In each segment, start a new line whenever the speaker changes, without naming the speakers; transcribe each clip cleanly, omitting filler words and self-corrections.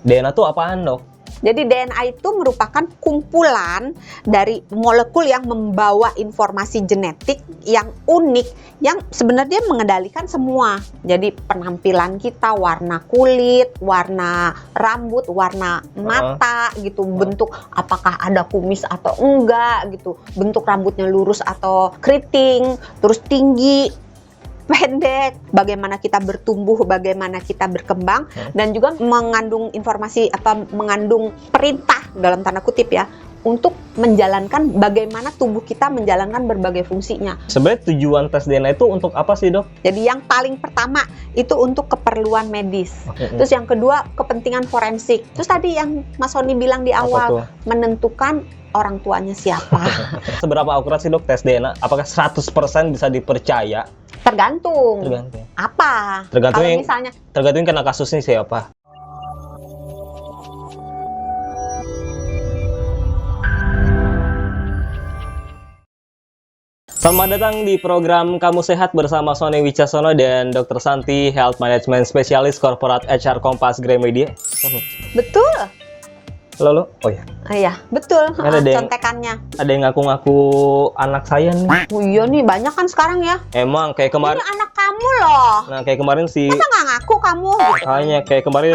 DNA tuh apaan, Dok?
Jadi DNA itu merupakan kumpulan dari molekul yang membawa informasi genetik yang unik, yang sebenarnya mengendalikan semua. Jadi penampilan kita, warna kulit, warna rambut, warna mata gitu, bentuk apakah ada kumis atau enggak gitu, bentuk rambutnya lurus atau keriting, terus tinggi, pendek, bagaimana kita bertumbuh, bagaimana kita berkembang, dan juga mengandung informasi atau mengandung perintah dalam tanda kutip ya, untuk menjalankan bagaimana tubuh kita menjalankan berbagai fungsinya.
Sebenarnya tujuan tes DNA itu untuk apa sih, Dok?
Jadi yang paling pertama itu untuk keperluan medis. Terus yang kedua kepentingan forensik. Terus tadi yang Mas Sony bilang di awal, menentukan orang tuanya siapa.
Seberapa akurat sih, Dok, tes DNA? Apakah 100% bisa dipercaya?
Tergantung. Apa?
Tergantung
Kalau
yang,
misalnya
tergantung karena kasusnya siapa. Selamat datang di program Kamu Sehat bersama Sony Wicaksono dan Dr. Santi, Health Management Specialist Corporate HR Kompas Gramedia.
betul.
Halo, oh ya.
Iya, betul.
Ada
contekannya.
Ada yang ngaku-ngaku anak saya nih.
Oh iya nih, banyak kan sekarang ya.
Emang kayak kemarin.
Ini anak kamu loh.
Nah, kayak kemarin sih.
Masa nggak ngaku kamu?
Makanya kayak kemarin.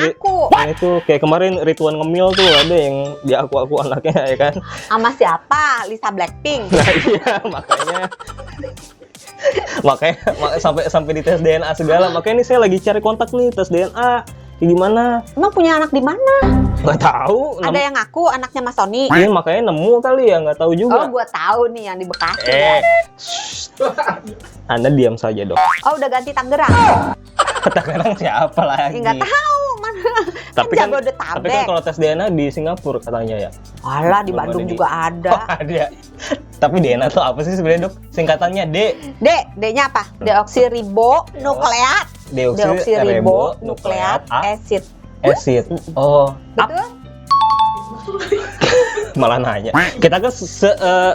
Nah, itu kayak kemarin Ridwan Ngemil tuh ada yang diaku-aku anaknya ya kan.
Sama siapa? Lisa Blackpink.
Nah iya, makanya sampai di tes DNA segala. Makanya ini saya lagi cari kontak nih tes DNA. Gimana?
Emang punya anak di mana?
Nggak tahu.
Ada yang ngaku anaknya Mas Sony?
Iya, makanya nemu kali ya, nggak tahu juga.
Oh, gua tahu nih yang di Bekasi. Ya.
Anda diam saja, Dok.
Oh, udah ganti Tangerang.
Tangerang siapa lagi?
Nggak tahu mana.
Tapi kan kalau tes DNA di Singapura katanya ya.
Alah, di Bandung juga ada.
Oh, ada. Tapi DNA tuh apa sih sebenarnya, Dok? Singkatannya D.
D-nya apa? Deoksiribonukleat. Deoksiribonukleat acid.
Oh.
Betul?
Malah nanya. Kita kan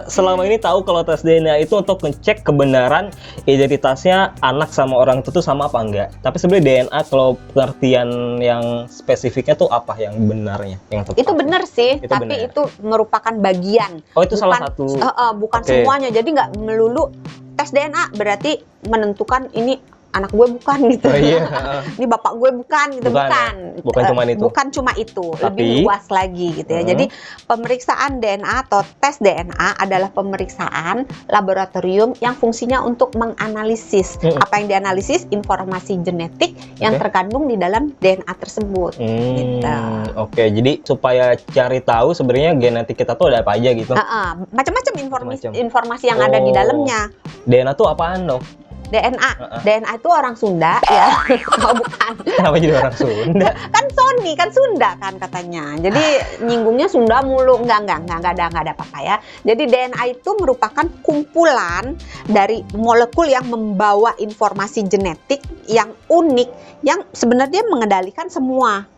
selama ini tahu kalau tes DNA itu untuk ngecek kebenaran identitasnya anak sama orang itu tuh sama apa enggak. Tapi sebenarnya DNA kalau pengertian yang spesifiknya tuh apa yang benarnya? Yang
itu benar sih, tapi
bener.
Itu merupakan bagian.
Oh, itu salah satu.
Bukan semuanya. Jadi nggak melulu tes DNA berarti menentukan ini anak gue bukan gitu.
Oh, iya.
Ini bapak gue bukan gitu,
bukan cuma itu.
Bukan cuma itu, lebih luas lagi gitu ya. Jadi pemeriksaan DNA atau tes DNA adalah pemeriksaan laboratorium yang fungsinya untuk menganalisis apa yang dianalisis, informasi genetik yang terkandung di dalam DNA tersebut. Gitu.
Oke, jadi supaya cari tahu sebenarnya genetik kita tuh ada apa aja gitu.
Macam-macam informasi yang ada di dalamnya.
DNA tuh apaan, Dok?
DNA itu orang Sunda ya. Oh, bukan.
Kenapa jadi orang Sunda?
Kan Sony kan Sunda kan katanya. Jadi nyinggungnya Sunda mulu. Enggak ada apa-apa ya. Jadi DNA itu merupakan kumpulan dari molekul yang membawa informasi genetik yang unik, yang sebenarnya mengendalikan semua.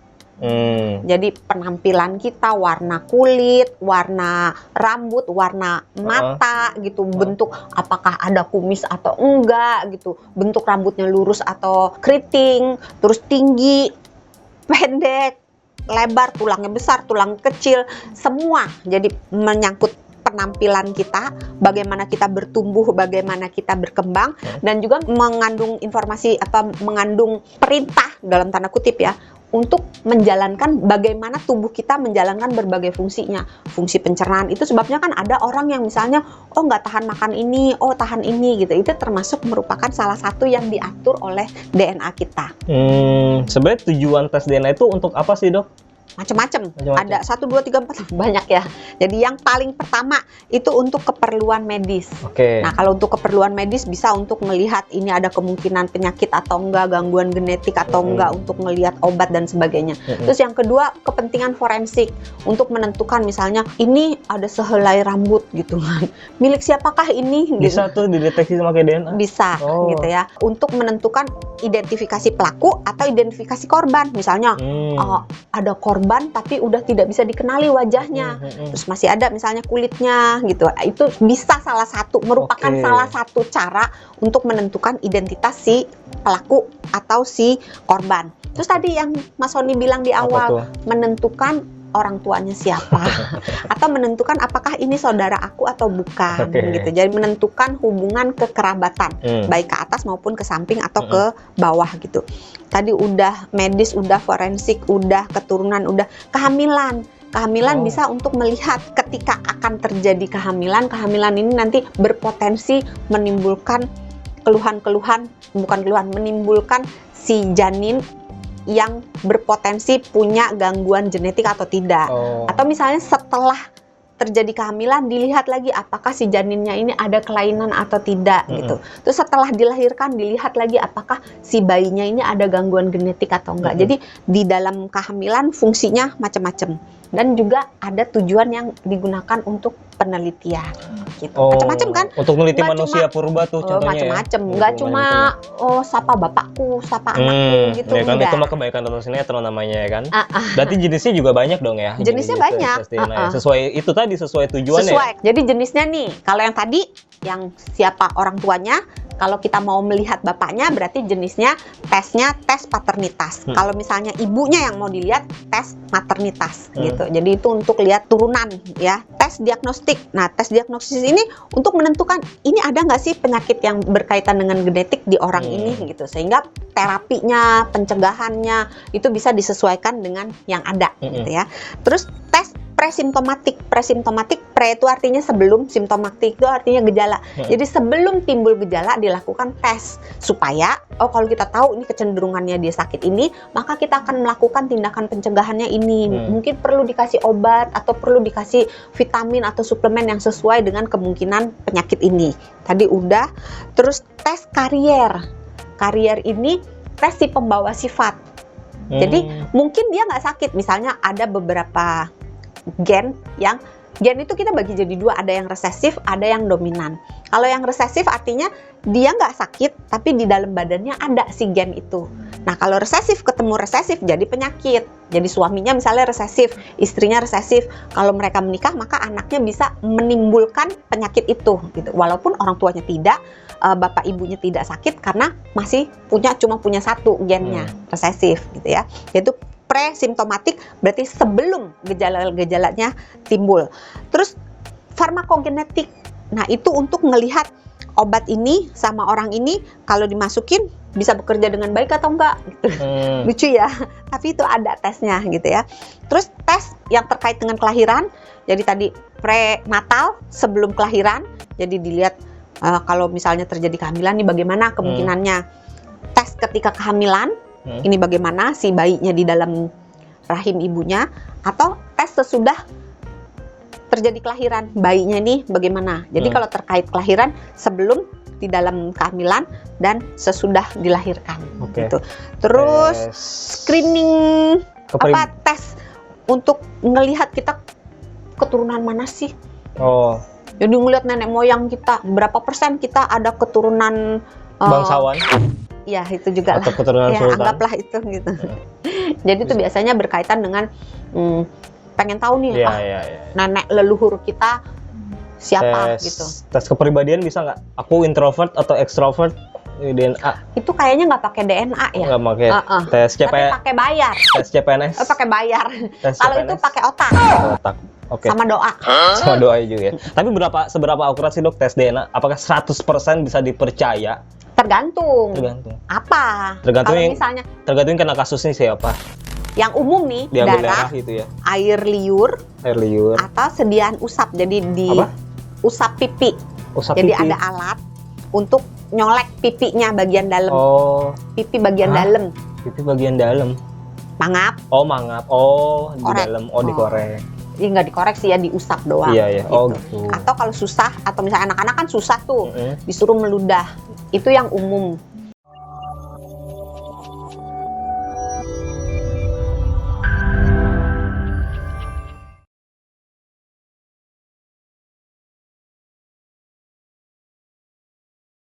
Jadi penampilan kita, warna kulit, warna rambut, warna mata gitu, bentuk apakah ada kumis atau enggak gitu, bentuk rambutnya lurus atau keriting, terus tinggi, pendek, lebar, tulangnya besar, tulang kecil, semua. Jadi menyangkut penampilan kita, bagaimana kita bertumbuh, bagaimana kita berkembang, dan juga mengandung informasi apa mengandung perintah dalam tanda kutip ya, untuk menjalankan bagaimana tubuh kita menjalankan berbagai fungsinya. Fungsi pencernaan itu sebabnya kan ada orang yang misalnya nggak tahan makan ini, tahan ini gitu. Itu termasuk merupakan salah satu yang diatur oleh DNA kita.
Sebenarnya tujuan tes DNA itu untuk apa sih, Dok?
Macam-macam. Ada 1, 2, 3, 4 banyak ya. Jadi yang paling pertama itu untuk keperluan medis. Nah, kalau untuk keperluan medis bisa untuk melihat ini ada kemungkinan penyakit atau enggak, gangguan genetik atau enggak, untuk melihat obat dan sebagainya. Terus yang kedua kepentingan forensik, untuk menentukan misalnya ini ada sehelai rambut gitu kan. Milik siapakah ini?
Bisa tuh dideteksi pakai DNA?
Bisa gitu ya. Untuk menentukan identifikasi pelaku atau identifikasi korban. Misalnya ada korban tapi udah tidak bisa dikenali wajahnya, terus masih ada misalnya kulitnya gitu. Itu bisa merupakan salah satu cara untuk menentukan identitas si pelaku atau si korban. Terus tadi yang Mas Sony bilang di
Apa
awal,
tuh?
menentukan orang tuanya siapa atau menentukan apakah ini saudara aku atau bukan gitu. Jadi menentukan hubungan kekerabatan baik ke atas maupun ke samping atau ke bawah gitu. Tadi udah medis, udah forensik, udah keturunan, udah kehamilan. Kehamilan bisa untuk melihat ketika akan terjadi kehamilan ini nanti berpotensi menimbulkan keluhan-keluhan, bukan keluhan, menimbulkan si janin yang berpotensi punya gangguan genetik atau tidak. Atau misalnya setelah terjadi kehamilan dilihat lagi apakah si janinnya ini ada kelainan atau tidak gitu. Terus setelah dilahirkan dilihat lagi apakah si bayinya ini ada gangguan genetik atau enggak. Jadi di dalam kehamilan fungsinya macam-macam dan juga ada tujuan yang digunakan untuk penelitian gitu. Macam-macam kan?
Untuk meneliti
Nggak
manusia
cuma-
purba tuh contohnya.
macam-macam.
Ya.
Nggak cuma sapa bapakku, sapa anakku gitu.
Ya kan
enggak.
itu mah kebaikan tonton sinetron namanya ya kan. Berarti jenisnya juga banyak dong ya.
Jenisnya banyak.
tes DNA ya. Sesuai itu tadi sesuai tujuannya.
Sesuai. Jadi jenisnya nih, kalau yang tadi yang siapa orang tuanya, kalau kita mau melihat bapaknya berarti jenisnya tes paternitas. Kalau misalnya ibunya yang mau dilihat tes maternitas gitu. Jadi itu untuk lihat turunan ya. Tes diagnostik. Nah, tes diagnosis ini untuk menentukan ini ada nggak sih penyakit yang berkaitan dengan genetik di orang ini gitu. Sehingga terapinya, pencegahannya itu bisa disesuaikan dengan yang ada gitu ya. Terus tes presimptomatik. Pre itu artinya sebelum, simptomatik itu artinya gejala. Jadi sebelum timbul gejala dilakukan tes supaya kalau kita tahu ini kecenderungannya dia sakit ini, maka kita akan melakukan tindakan pencegahannya ini. Mungkin perlu dikasih obat atau perlu dikasih vitamin atau suplemen yang sesuai dengan kemungkinan penyakit ini. Tadi udah. Terus tes karier. Karier ini tes si pembawa sifat. Jadi mungkin dia nggak sakit. Misalnya ada beberapa gen itu kita bagi jadi dua, ada yang resesif, ada yang dominan. Kalau yang resesif artinya dia nggak sakit, tapi di dalam badannya ada si gen itu. Nah kalau resesif ketemu resesif jadi penyakit. Jadi suaminya misalnya resesif, istrinya resesif. Kalau mereka menikah maka anaknya bisa menimbulkan penyakit itu. Gitu. Walaupun orang tuanya tidak, bapak ibunya tidak sakit karena masih cuma punya satu gennya resesif, gitu ya. Yaitu presimptomatik berarti sebelum gejala-gejalanya timbul. Terus farmakogenetik. Nah, itu untuk melihat obat ini sama orang ini kalau dimasukin bisa bekerja dengan baik atau enggak gitu. Lucu ya. Tapi itu ada tesnya gitu ya. Terus tes yang terkait dengan kelahiran. Jadi tadi prenatal sebelum kelahiran. Jadi dilihat kalau misalnya terjadi kehamilan nih bagaimana kemungkinannya. Tes ketika kehamilan. Ini bagaimana si bayinya di dalam rahim ibunya, atau tes sesudah terjadi kelahiran bayinya ini bagaimana. Jadi kalau terkait kelahiran sebelum, di dalam kehamilan, dan sesudah dilahirkan. Gitu. Terus screening tes untuk ngelihat kita keturunan mana sih. Jadi ngelihat nenek moyang kita berapa persen kita ada keturunan
bangsawan.
Ya itu juga
atau
lah.
keturunan
Ya,
sultan.
anggaplah itu gitu. Jadi itu biasanya berkaitan dengan pengen tahu nih nenek leluhur kita siapa gitu.
Tes kepribadian bisa nggak? Aku introvert atau extrovert? DNA.
Itu kayaknya nggak pakai DNA ya.
Nggak pakai. Tes
Tapi
CPNS.
pakai bayar.
Tes CPNS.
Pakai bayar. Kalau itu pakai otak.
Otak. Oke.
Sama doa.
Sama doa juga ya. Tapi seberapa akurat sih dok tes DNA? Apakah 100% bisa dipercaya?
Tergantung. Apa?
Tergantung
Kalau
yang,
misalnya
tergantung kena kasusnya siapa.
yang umum nih,
Diambil
darah,
gitu ya.
air liur, atau sediaan usap. Jadi di usap pipi.
Usap
Jadi
pipi.
ada alat untuk nyolek pipinya bagian dalam. Pipi bagian dalam.
Pipi bagian dalam.
Mangap.
Mangap. Di dalam. Dikorek.
Ya nggak dikorek sih ya, diusap doang.
Iya.
Gitu.
Gitu.
Atau kalau susah, atau misalnya anak-anak kan susah tuh, disuruh meludah. Itu yang umum.